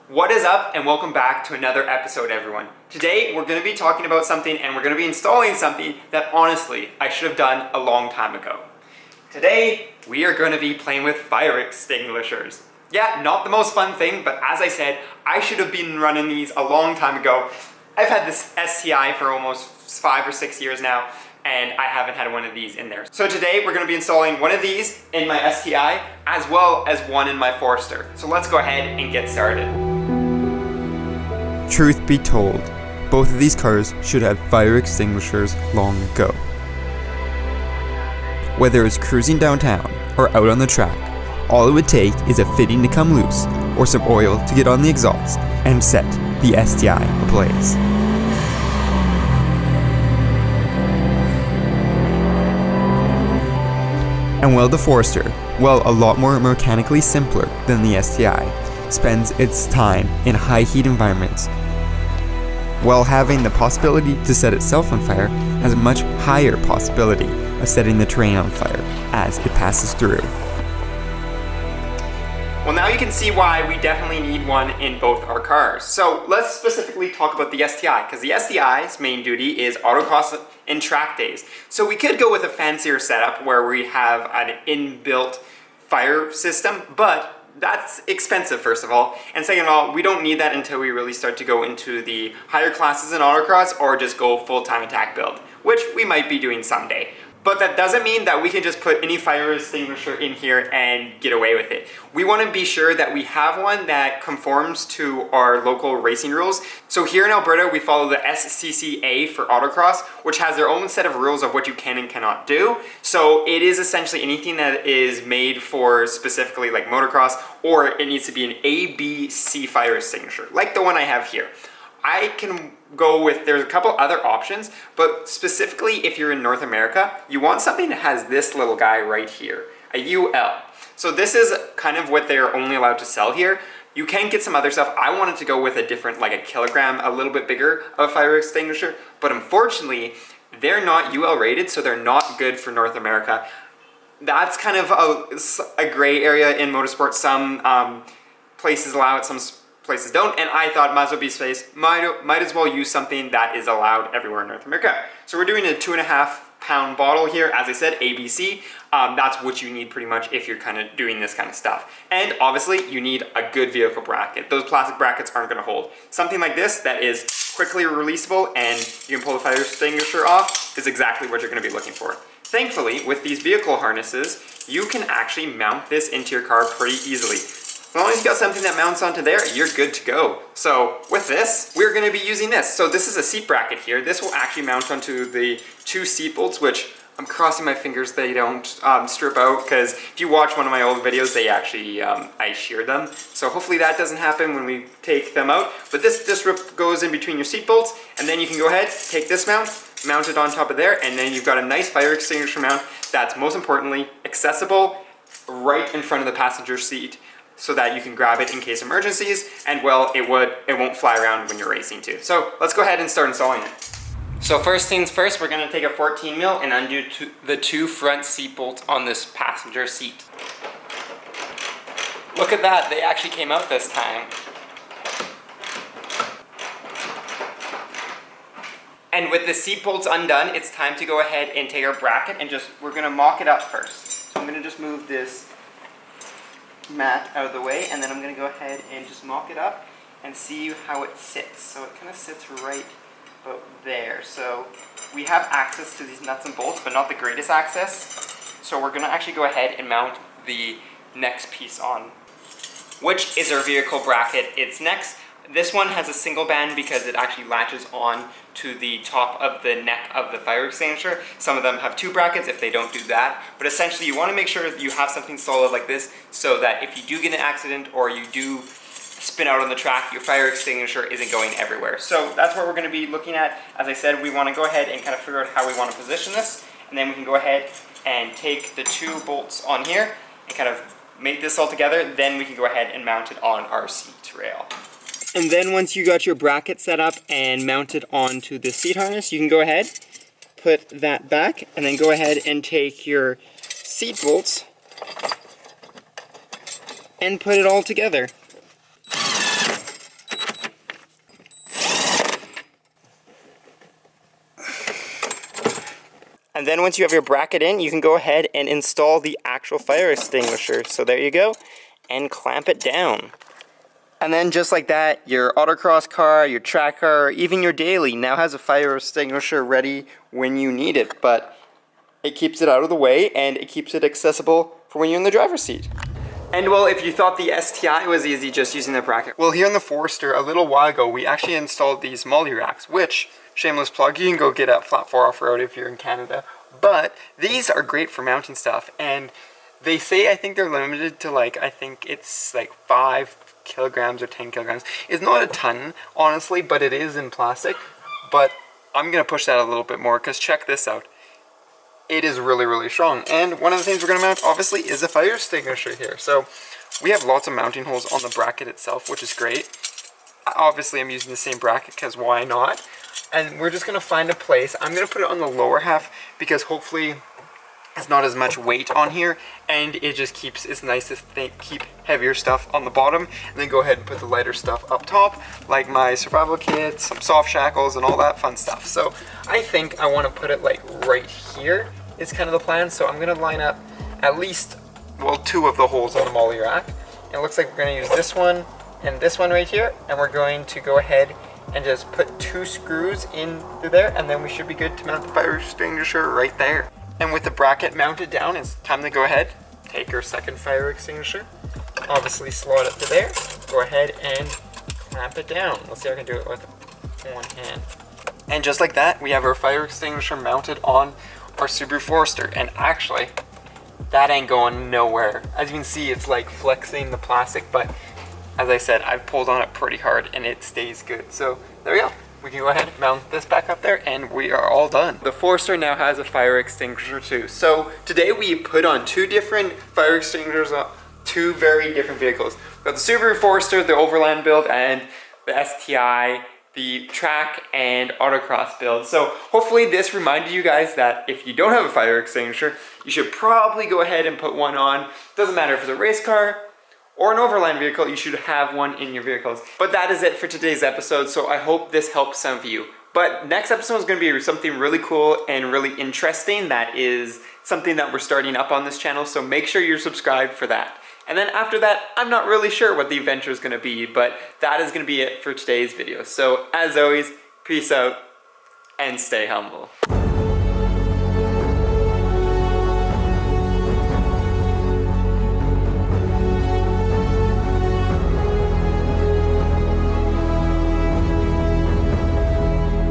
What is up, and welcome back to another episode, everyone. Today we're going to be talking about something, and we're going to be installing something that honestly I should have done a long time ago. Today we are going to be playing with fire extinguishers. Yeah, not the most fun thing, but as I said, I should have been running these a long time ago. I've had this STI for almost 5 or 6 years now, and I haven't had one of these in there. So today we're going to be installing one of these in my STI as well as one in my Forester. So let's go ahead and get started. Truth be told, both of these cars should have fire extinguishers long ago. Whether it's cruising downtown or out on the track, all it would take is a fitting to come loose or some oil to get on the exhaust and set the STI ablaze. And while the Forester, well, a lot more mechanically simpler than the STI, spends its time in high heat environments, while having the possibility to set itself on fire has a much higher possibility of setting the terrain on fire as it passes through. Well, now you can see why we definitely need one in both our cars. So let's specifically talk about the STI, because the STI's main duty is autocross and track days. So we could go with a fancier setup where we have an inbuilt fire system, but that's expensive, first of all, and second of all, we don't need that until we really start to go into the higher classes in autocross or just go full-time attack build, which we might be doing someday. But that doesn't mean that we can just put any fire extinguisher in here and get away with it. We want to be sure that we have one that conforms to our local racing rules. So here in Alberta, we follow the SCCA for autocross, which has their own set of rules of what you can and cannot do. So it is essentially anything that is made for specifically like motocross, or it needs to be an ABC fire extinguisher, like the one I have here. I can go with, there's a couple other options, but specifically if you're in North America, you want something that has this little guy right here, a UL. So this is kind of what they're only allowed to sell here. You can get some other stuff. I wanted to go with a different, like a kilogram, a little bit bigger of a fire extinguisher, but unfortunately, they're not UL rated, so they're not good for North America. That's kind of a gray area in motorsport. Some places allow it, some places don't, and I thought might as well be safe, might as well use something that is allowed everywhere in North America. So we're doing a 2.5 pound bottle here, as I said, ABC. That's what you need pretty much if you're kind of doing this kind of stuff. And obviously you need a good vehicle bracket. Those plastic brackets aren't going to hold. Something like this that is quickly releasable and you can pull the fire extinguisher off is exactly what you're going to be looking for. Thankfully, with these vehicle harnesses, you can actually mount this into your car pretty easily. As long as you got something that mounts onto there, you're good to go. So with this, we're going to be using this. So this is a seat bracket here. This will actually mount onto the 2 seat bolts, which I'm crossing my fingers they don't strip out, because if you watch one of my old videos, they actually, I sheared them. So hopefully that doesn't happen when we take them out. But this rip goes in between your seat bolts, and then you can go ahead, take this mount it on top of there, and then you've got a nice fire extinguisher mount that's most importantly accessible right in front of the passenger seat, so that you can grab it in case of emergencies, and well, it won't fly around when you're racing too. So let's go ahead and start installing it. So first things first, we're gonna take a 14 mil and undo the 2 front seat bolts on this passenger seat. Look at that, they actually came out this time. And with the seat bolts undone, it's time to go ahead and take our bracket and we're gonna mock it up first. So I'm gonna just move this mat out of the way, and then I'm going to go ahead and just mock it up and see how it sits. So it kind of sits right about there. So we have access to these nuts and bolts, but not the greatest access. So we're going to actually go ahead and mount the next piece on, which is our vehicle bracket. It's next. This one has a single band because it actually latches on to the top of the neck of the fire extinguisher. Some of them have 2 brackets if they don't do that. But essentially you want to make sure that you have something solid like this so that if you do get an accident or you do spin out on the track, your fire extinguisher isn't going everywhere. So that's what we're going to be looking at. As I said, we want to go ahead and kind of figure out how we want to position this. And then we can go ahead and take the 2 bolts on here and kind of make this all together. Then we can go ahead and mount it on our seat rail. And then once you got your bracket set up and mounted onto the seat harness, you can go ahead, put that back, and then go ahead and take your seat bolts and put it all together. And then once you have your bracket in, you can go ahead and install the actual fire extinguisher. So there you go, and clamp it down. And then just like that, your autocross car, your track car, even your daily now has a fire extinguisher ready when you need it. But it keeps it out of the way and it keeps it accessible for when you're in the driver's seat. And well, if you thought the STI was easy just using the bracket, well, here in the Forester a little while ago, we actually installed these MOLLE racks, which, shameless plug, you can go get at Flat 4 Off-Road if you're in Canada. But these are great for mounting stuff, and they say, I think they're limited to like, I think it's like 5 kilograms or 10 kilograms. It's not a ton, honestly, but it is in plastic. But I'm gonna push that a little bit more, because check this out. It is really, really strong. And one of the things we're going to mount, obviously, is a fire extinguisher here. So we have lots of mounting holes on the bracket itself, which is great. Obviously, I'm using the same bracket because why not? And we're just going to find a place. I'm going to put it on the lower half because hopefully it's not as much weight on here. And it just keeps, it's nice to keep heavier stuff on the bottom. And then go ahead and put the lighter stuff up top, like my survival kit, some soft shackles, and all that fun stuff. So I think I want to put it like right here. Is kind of the plan, so I'm going to line up at least, well, 2 of the holes on the MOLLE rack. It looks like we're going to use this one and this one right here, and we're going to go ahead and just put 2 screws in through there, and then we should be good to mount the fire extinguisher right there. And with the bracket mounted down, it's time to go ahead, take our second fire extinguisher, obviously slot it to there, go ahead and clamp it down. Let's see if I can do it with one hand. And just like that, we have our fire extinguisher mounted on our Subaru Forester, and actually that ain't going nowhere. As you can see, it's like flexing the plastic, but as I said, I've pulled on it pretty hard and it stays good. So there we go. We can go ahead and mount this back up there and we are all done. The Forester now has a fire extinguisher too. So today we put on 2 different fire extinguishers on 2 very different vehicles. We've got the Subaru Forester, the overland build, and the STI, the track and autocross build. So hopefully this reminded you guys that if you don't have a fire extinguisher, you should probably go ahead and put one on. Doesn't matter if it's a race car or an overland vehicle, you should have one in your vehicles. But that is it for today's episode, so I hope this helps some of you. But next episode is going to be something really cool and really interesting. That is something that we're starting up on this channel, so make sure you're subscribed for that. And then after that, I'm not really sure what the adventure is going to be, but that is going to be it for today's video. So as always, peace out and stay humble.